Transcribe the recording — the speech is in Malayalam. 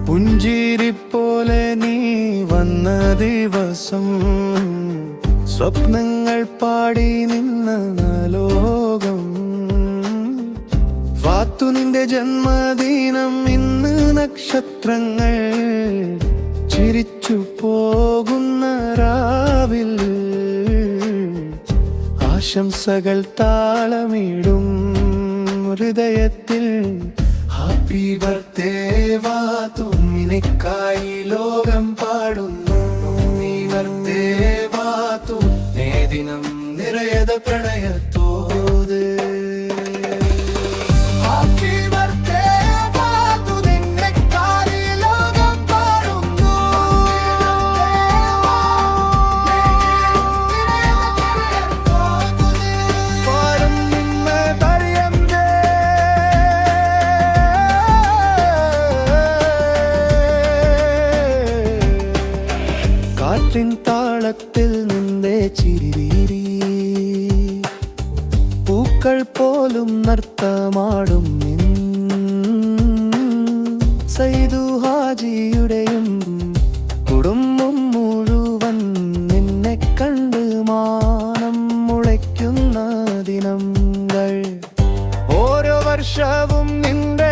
പുഞ്ചിരി പോലെ നീ വന്ന ദിവസം സ്വപ്നങ്ങൾ പാടി നിന്ന ലോകം വാത്തു നിന്റെ ജന്മദിനം ഇന്ന് നക്ഷത്രങ്ങൾ ചിരിച്ചു പോകുന്ന രാവിൽ ആശംസകൾ താളമിടും ഹൃദയത്തിൽ ഹാപ്പി ബർത്ത്ഡേ വാത്തു നിനക്കായി ലോകം പാടുന്നു നീ ബർത്ത്ഡേ വാത്തു ദിനം നിറയത പ്രണയത്തോത് കാറ്റിൻ താളത്തിൽ നിന്നേ ചിരിരീ പൂക്കൾ പോലും നൃത്തമാടും സൈദു ഹാജിയുടെയും കുടുംബം മുഴുവൻ നിന്നെ കണ്ട് മാനം മുളയ്ക്കുന്ന ദിനങ്ങൾ ഓരോ വർഷവും നിന്റെ